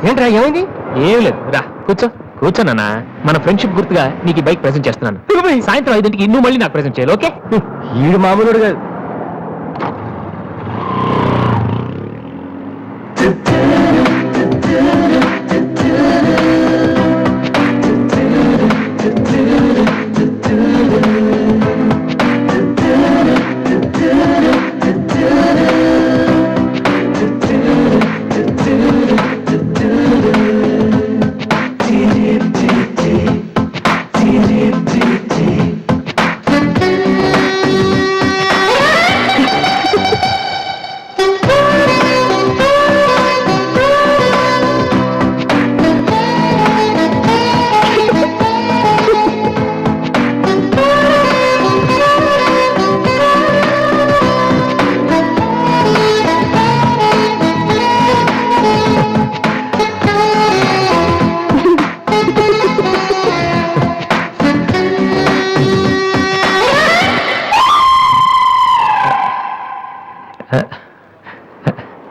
ఏంట్రా ఏమైంది? ఏం లేదు, రా కూర్చో. కూర్చోనన్నా, మన ఫ్రెండ్షిప్ గుర్తుగా నీకు ఈ బైక్ ప్రెజెంట్ చేస్తున్నాను. సాయంత్రం 5ంటికి నువ్వు మళ్ళీ నాకు ప్రెజెంట్ చేయాలి, ఓకే? ఈడు మామూలుడు కాదు.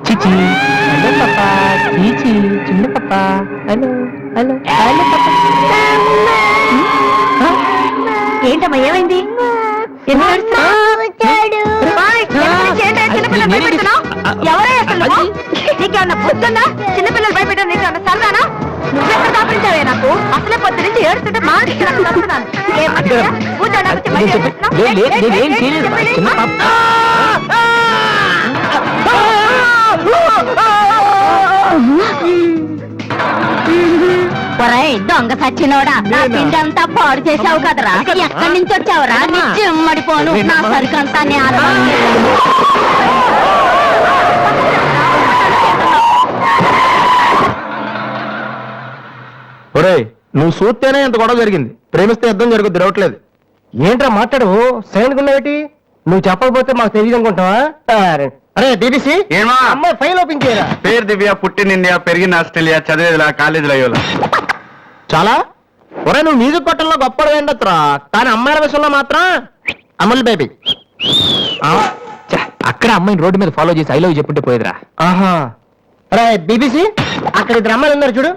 చిచి, హలో పాపా. చీచి, చిన్న పాపా. హలో హలో హలో పాపా. ఏంటమ్మా ఏమైంది? ఎవరే అసలు నీకేమన్నా పొద్దున్నా చిన్నపిల్లలు భయపెట్టారు, నీకేమన్నా సరదానా? నువ్వెక్కడ దాపించావే నాకు? అసలే పొద్దు నుంచి ఏడుస్తుంటే మాట్లాడుతున్నాను. దొంగ సచ్చినోడా, నా పిండంతా పాడు చేసావు కదరా. ఎక్కడి నుంచి వచ్చావురా? నీ చెమ్మడిపోను, నా సరికంతా ఒరేయ్, నువ్వు చూస్తేనే ఎంత గొడవ జరిగింది. ప్రేమిస్తే యుద్ధం జరుగుద్ది, రావట్లేదు. ఏంట్రా మాట్లాడు, సైలెంట్ ఉన్నావేటి? నువ్వు చెప్పకపోతే మాకు తెలియదు అనుకుంటావా? అరే బీబీసీ, అమ్మాయి ఫైల్ ఓపెన్ చేయరా. పేరు దివ్య, పుట్టిన ఇండియా, పెరిగిన ఆస్ట్రేలియా, చదివేదిలా కాలేజీలో అయ్యోలా. చాలా ఒరే, నువ్వు మ్యూజిక్ కొట్టంలో గొప్పడు ఏంటత్రా, కానీ అమ్మాయిల విషయంలో మాత్రం అమల్ బేబీ. అక్కడ అమ్మాయిని రోడ్డు మీద ఫాలో చేసి ఐ లవ్ చెప్పుంటే పోయేదిరా. ఆహా. అరే బీబీసీ, అక్కడ ఇద్దరు అమ్మాయిలు ఉన్నారు చూడు,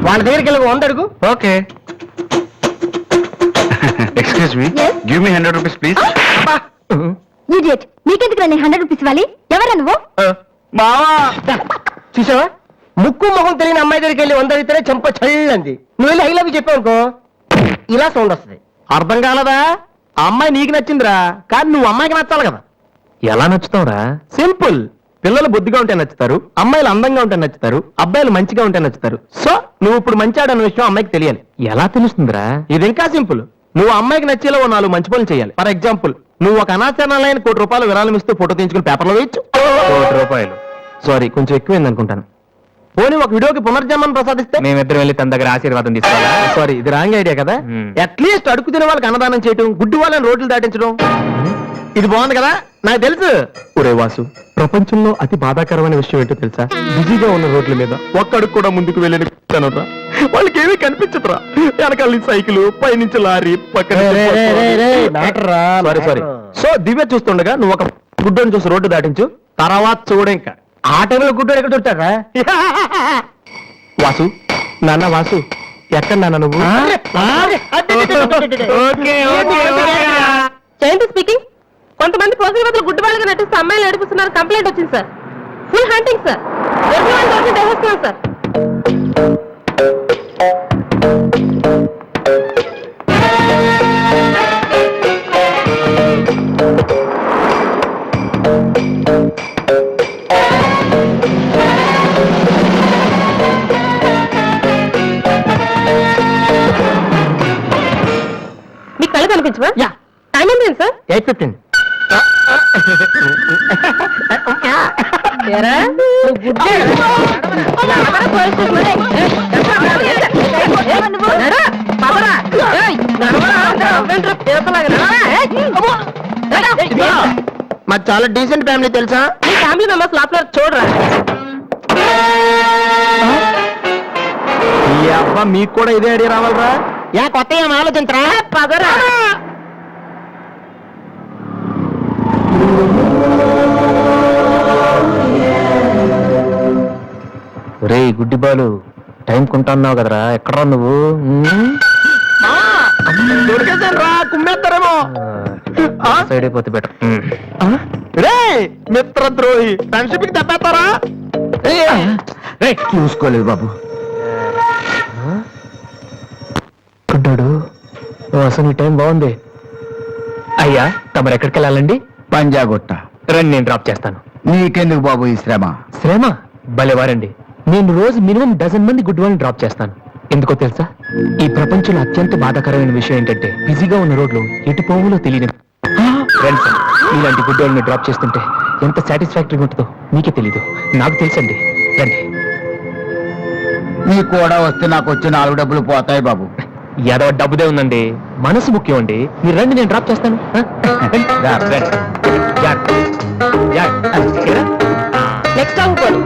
వాళ్ళ దగ్గరికి వెళ్ళి 100 అడుగు. Okay. Excuse me, give me 100 rupees please. Idiot, నీకెందుకు నేను 100 రూపీస్ ఇవ్వాలి? ఎవరా నువ్వు? మావా, చూసావా, ముక్కు మొహం తెలియని అమ్మాయి దగ్గరికి వెళ్ళి 100 అడిగితేనే చెంప చల్లంది. నువ్వు వెళ్ళి ఐ లవ్ చెప్పావు అనుకో, ఇలా సౌండ్ వస్తుంది. అర్థం కాలదా? ఆ అమ్మాయి నీకు నచ్చిందిరా, కానీ నువ్వు అమ్మాయికి నచ్చాలి కదా. ఎలా నచ్చుతావురా? సింపుల్. పిల్లలు బుద్ధిగా ఉంటే నచ్చుతారు, అమ్మాయిలు అందంగా ఉంటే నచ్చుతారు, అబ్బాయిలు మంచిగా ఉంటే నచ్చుతారు. సో నువ్వు ఇప్పుడు మంచివాడన్న విషయం అమ్మాయికి తెలియాలి. ఎలా తెలుస్తుందిరా? ఇది ఇంకా సింపుల్. నువ్వు అమ్మాయికి నచ్చేలా 4 మంచి పనులు చేయాలి. ఫర్ ఎగ్జాంపుల్, నువ్వు ఒక అనాచరణలైన ₹1,00,00,000 విరాళం ఇస్తూ ఫోటో తీయించుకుని పేపర్లో వేయచ్చు. ₹1,00,00,000 సారీ, కొంచెం ఎక్కువైంది అనుకుంటాను. పోనీ ఒక వీడియోకి పునర్జన్మను ప్రసాదిస్తే? మేమిద్దరం వెళ్ళి తన దగ్గర ఆశీర్వాదం తీసుకోవాలా? సారీ, ఇది రాంగ్ ఐడియా కదా. అట్లీస్ట్ అడుగు తినే వాళ్ళకి అన్నదానం చేయటం, గుడ్డి వాళ్ళని రోడ్లు దాటించడం, ఇది బాగుంది కదా. నాకు తెలుసు. ఒరే వాసు, ప్రపంచంలో అతి బాధాకరమైన విషయం ఏంటో తెలుసా? బిజీగా ఉన్న రోడ్ల మీద ఒక్క అడుగు కూడా ముందుకు వెళ్ళని వాళ్ళకి ఏమీ కనిపించదురా. వెనకాల నుంచి సైకిల్, పైనుంచి లారీ, పక్కన. Sorry sorry. సో దివ్య చూస్తుండగా నువ్వు ఒక గుడ్డని చూసి రోడ్డు దాటించు, తర్వాత చూడే. ఇంకా ఆ టైంలో గుడ్డోడు ఎక్కడ దొరుకుతాడా? వాసు, నాన్న వాసు, ఎక్కడ నాన్న నువ్వు? జయంతి స్పీకింగ్. కొంతమంది పోసిన బదులు గుడ్డు వాళ్ళగా నటిస్తూ అమ్మాయిలు నడిపిస్తున్నారు. కంప్లైంట్ వచ్చింది సార్. Full hunting sir. దర్శనం సార్. మీకు కళ్ళు కనిపించవా? టైం ఏంటి సార్? 8:15. మాది చాలా డీసెంట్ ఫ్యామిలీ తెలుసా? మీ ఫ్యామిలీ మెంబర్స్ లోపల చూడరా? ఈ అబ్బా, మీకు కూడా ఇదే ఐడియా రావాలరా? యా కొత్త ఏం ఆలోచించరా? పదరా. రే గుడ్డి బాలు టైం కొంటున్నావు కదరా ఎక్కడా నువ్వు దొరికేసాను రా, కుమ్మేస్తారేమో. సైడ్ అయిపోతే బెటర్ రే మిత్రద్రోహి, ఫ్రెండ్షిప్ కి తప్పేస్తారా? చూసుకోలేదు బాబు. గుడ్డాడు అసలు ఈ టైం బాగుంది. అయ్యా తమరు ఎక్కడికి వెళ్ళాలండి? పంజాగుట్ట. రండి నేను డ్రాప్ చేస్తాను. నీకెందుకు బాబు ఈ శ్రమ? శ్రమ భలేవారండి. నేను రోజు మినిమం డజన్ మంది గుడ్ వాళ్ళని డ్రాప్ చేస్తాను. ఎందుకో తెలుసా? ఈ ప్రపంచంలో అత్యంత బాధాకరమైన విషయం ఏంటంటే బిజీగా ఉన్న రోడ్లు ఎటు పోవులో తెలియదు. ఫ్రెండ్స్, ఇలాంటి గుడ్ వాళ్ళని డ్రాప్ చేస్తుంటే ఎంత సాటిస్ఫాక్టరీగా ఉంటుందో మీకే తెలీదు, నాకు తెలుసండి. రండి. నీ కూడా వస్తే నాకు వచ్చే 4 డబ్బులు పోతాయి బాబు. ఏదో డబ్బుదే ఉందండి, మనసు ముఖ్యం అండి. మీరు రండి, నేను డ్రాప్ చేస్తాను. నెక్స్ట్ అవ్వకూడదు.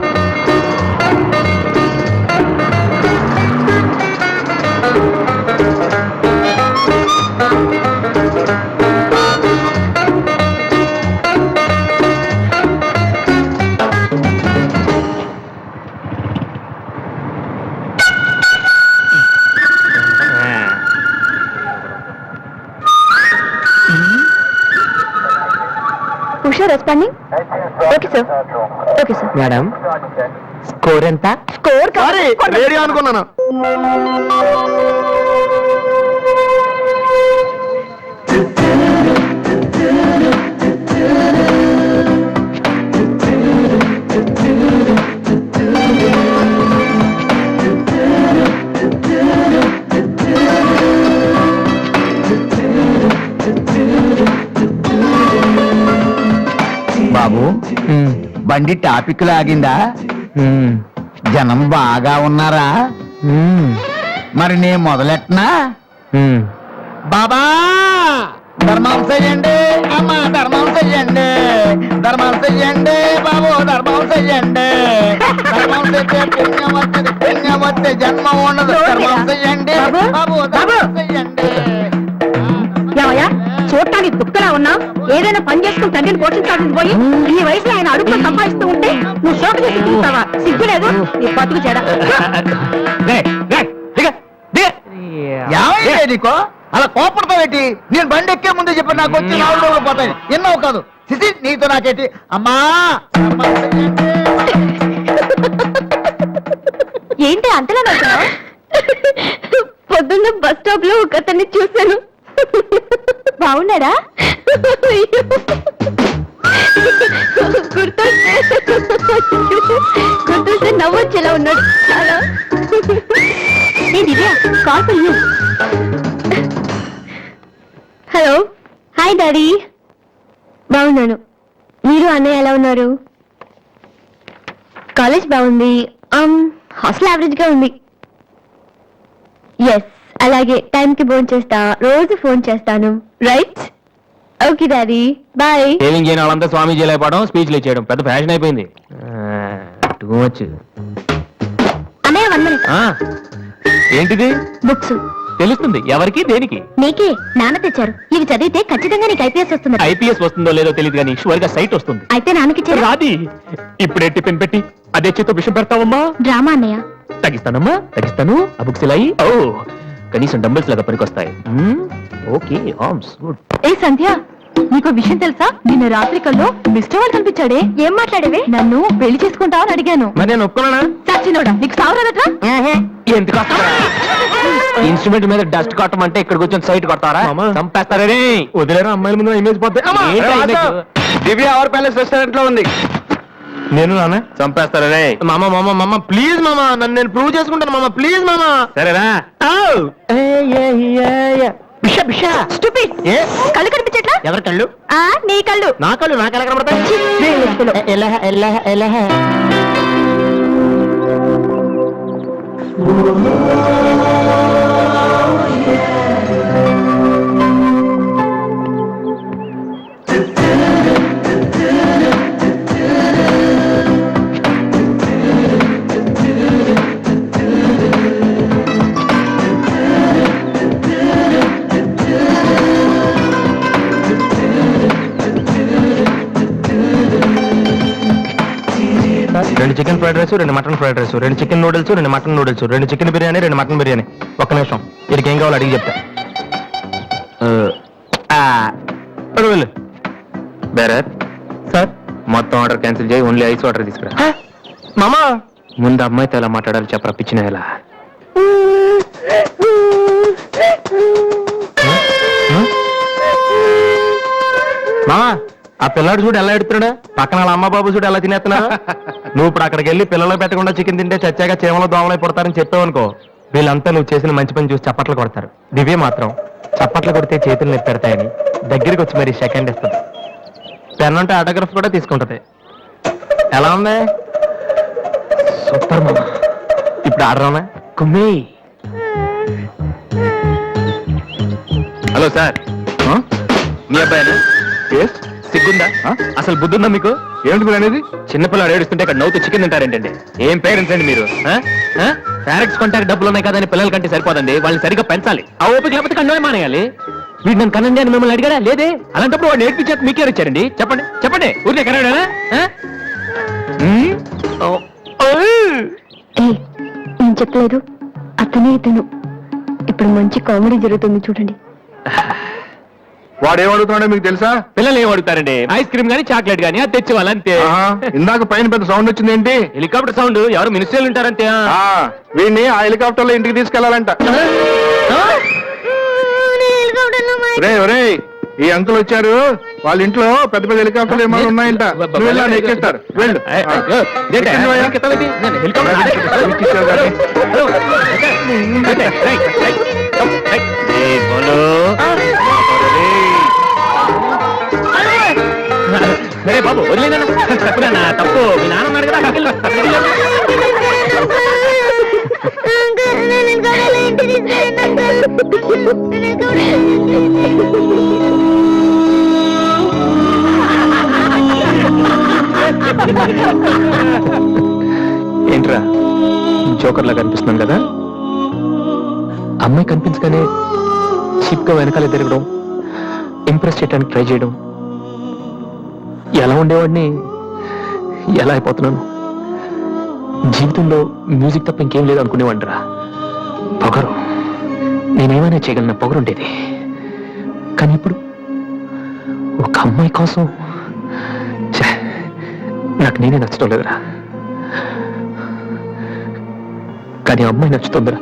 Usha responding. Okay sir, okay sir. Madam score ఎంత? స్కోర్ సారీ, రేడియో అనుకున్నాను. బాబు బండి టాపిక్ లాగిందా? జనం బాగా ఉన్నారా? మరి నేను మొదలెట్టనా? బాబా ధర్మం చెయ్యండి, అమ్మ ధర్మం చెయ్యండి, ధర్మం చెయ్యండి బాబు, ధర్మం చెయ్యండి. ధర్మం చేస్తే పుణ్యం వస్తుంది, పుణ్యం వస్తే జన్మ ఉండదు. ధర్మం చెయ్యండి బాబు, ధర్మం చెయ్యండి. ఏమయ్యా, చూడటానికి దుఃఖలా ఉన్నావు. ఏదైనా పని చేసుకుని తండ్రిని పోషించాల్సింది పోయి ఈ వయసులో ఆయన అడుగులు సంపాదిస్తూ ఉంటే నువ్వు షోక చేసి చూస్తావా? సిగ్గు లేదు నీ బతుకు చెడ. ఏమైంది నీకో అలా కోపడతావేటి? నేను బండి ఎక్కే ముందే చెప్పి నాకు వచ్చి 4 రోజులు పోతాయి. ఎన్నో కాదు సిసి, నీతో నాకేటి? అమ్మా ఏంటి అంతలా నవ్వుతున్నావ్? పొద్దున్న బస్ స్టాప్ లో ఒక అతన్ని చూశాను. బాగున్నాడా? గుర్తొస్తే నవ్వొచ్చేలా ఉన్నాడు చాలా. Divya, call for you. Hello, hi daddy. బాగున్నాను. మీరు అన్నయ్య ఎలా ఉన్నారు? కాలేజ్ బాగుంది, హాస్టల్ యావరేజ్ గా ఉంది. ఎస్, అలాగే టైంకి ఫోన్ చేస్తా, రోజు ఫోన్ చేస్తాను. Right? Okay daddy, bye. Saving చేయని వాళ్ళంతా స్వామీజీ అయిపోవడం, స్పీచ్లు ఇచ్చేయడం పెద్ద ఫ్యాషన్ అయిపోయింది. Too much. అన్నయ్య 1 minute. ఏంటిది? బుక్స్. తెలుస్తుంది ఎవరికి దేనికి? నీకే, నాన్న తెచ్చారు. ఇవి చదివితే ఖచ్చితంగా నీకు ఐపీఎస్ వస్తుంది. ఐపీఎస్ వస్తుందో లేదో తెలియదు కానీ షువర్ గా సైట్ వస్తుంది. అయితే నాన్నకి రాది ఇప్పుడే టిఫిన్ పెట్టి అదే చేతో విషయం పెడతావమ్మా? డ్రామా అన్నయ్య. తగ్గిస్తానమ్మా, తగ్గిస్తాను. ఆ బుక్స్ ఇలా ఓ కనీసం డంబుల్స్ లాగా పనికొస్తాయి. Okay, arms good. ఏ సంధ్య, నీకు విషయం తెలుసా? నిన్న రాత్రి కల్లో మిస్టర్ వాళ్ళు కనిపించాడే. ఏం మాట్లాడేవే? నన్ను పెళ్లి చేసుకుంటావని అడిగాను. మరి నేను ఒప్పుకున్నానా? సచ్చినోడా, నీకు సావరాదట్రా? ఎందుకు ఇన్స్ట్రుమెంట్ మీద డస్ట్ కొట్టమంటే ఇక్కడ కూర్చొని సైట్ కొడతారా? చంపేస్తారే. వదిలేరు, అమ్మాయిల ముందు ఇమేజ్ పోతే. దివ్య అవర్ ప్యాలెస్ రెస్టారెంట్ లో ఉంది. నేను నాన్న చంపేస్తారే. మామ మామ మామ ప్లీజ్ మామ, నన్ను నేను ప్రూవ్ చేసుకుంటాను మామ, ప్లీజ్ మామ. సరేనా? Stupid. కళ్ళు కనిపించట్లా? ఎవరి కళ్ళు? నీ కళ్ళు. నా కళ్ళు నాకు ఎలా కనబడతాయి? Chicken fried rice 2 mutton fried rice 2 chicken noodles 2 mutton noodles 2 chicken biryani 2 mutton biryani. ఒక్క నిమిషం, వీడికి ఏం కావాలో అడిగి చెప్తా. వెళ్ళు. Bearer sir. మొత్తం ఆర్డర్ క్యాన్సిల్ చేయి, ఓన్లీ ఐస్ వాటర్ తీసుకురా. మామా ముందు అమ్మాయితో ఎలా మాట్లాడాలి చెప్పరా పిచ్చిన ఎలా. మామా, ఆ పిల్లాడు చూడు ఎలా ఎడుతున్నాడు, పక్కన వాళ్ళ అమ్మ బాబు చూడు ఎలా తినేస్తున్నాడు. నువ్వు ఇప్పుడు అక్కడికి వెళ్ళి పిల్లలు పెట్టకుండా చికెన్ తింటే చచ్చాక చీమలు దోమలై పడతారని చెప్పావనుకో, వీళ్ళంతా నువ్వు చేసిన మంచి పని చూసి చప్పట్లు కొడతారు. దివ్య మాత్రం చప్పట్లు కొడితే చేతులు నొప్పి పెడతాయని దగ్గరికి వచ్చి మరి సెకండ్ ఇస్తుంది. పెన్ అంటే ఆటోగ్రాఫ్ కూడా తీసుకుంటది. ఎలా ఉంది? సూపర్ మామా. ఇప్పుడు ఆడరానా? కుమ్మి. హలో సార్, మీ అబ్బాయి సిగ్గుందా? అసలు బుద్ధుందా మీకు? ఏమిటి మీరు అనేది? చిన్నపిల్లలు ఏడుస్తుంటే ఇక్కడ నవ్వుతూ చికెన్ తింటారేంటండి? ఏం పేరెంట్స్ అండి మీరు? పేరెంట్స్ కాంటాక్ట్ డబ్బులు ఉన్నాయి కదా అని పిల్లల కంటే సరిపోదండి, వాళ్ళని సరిగ్గా పెంచాలి. ఆ ఓపిక లేకపోతే కండమే మానేయాలి. వీడు నన్ను కనండి అని మిమ్మల్ని అడిగాడా? లేదే. అలాంటప్పుడు వాడు నేర్పించాక మీకే వచ్చారండి. చెప్పండి చెప్పండి, ఊరికే కనడా? నేను చెప్పలేదు, అతనే ఇతను. ఇప్పుడు మంచి కామెడీ జరుగుతుంది చూడండి. వాడు ఏమడుగుతున్నాడో మీకు తెలుసా? పిల్లలు ఏం అడుగుతారండి? ఐస్ క్రీమ్ గానీ చాక్లెట్ గానీ అది తెచ్చి వాళ్ళంతే. ఇందాక పైన పెద్ద సౌండ్ వచ్చింది ఏంటి? Helicopter sound. ఎవరు మినిస్టర్లు ఉంటారంతే. వీడిని ఆ హెలికాప్టర్ లో ఇంటికి తీసుకెళ్లాలంట. ఒరేయ్, ఈ అంకుల్ వచ్చారు, వాళ్ళ ఇంట్లో పెద్ద పెద్ద హెలికాప్టర్లు ఏమైనా ఉన్నాయంట. నువ్వు వెళ్ళి ఆయన ఎక్కిస్తారు. వెళ్ళు. సరే బాబు, వదిలేనా? తప్పునా? తప్పు. మీ నాన్న ఉన్నాడు కదా, అక్కడికి వెళ్ళు. ఏంట్రా జోకర్ లాగా కనిపిస్తున్నాను కదా? అమ్మాయి కనిపించగానే చీప్ గా వెనకాల తిరగడం, ఇంప్రెస్ చేయడానికి ట్రై చేయడం, ఎలా ఉండేవాడిని ఎలా అయిపోతున్నాను. జీవితంలో మ్యూజిక్ తప్ప ఇంకేం లేదు అనుకునేవాడిరా. పొగరు, నేనేమైనా చేయగలన పొగరు ఉండేది. కానీ ఇప్పుడు ఒక అమ్మాయి కోసం నాకు నేనే నచ్చడం లేదురా. కానీ అమ్మాయి నచ్చుతుందిరా.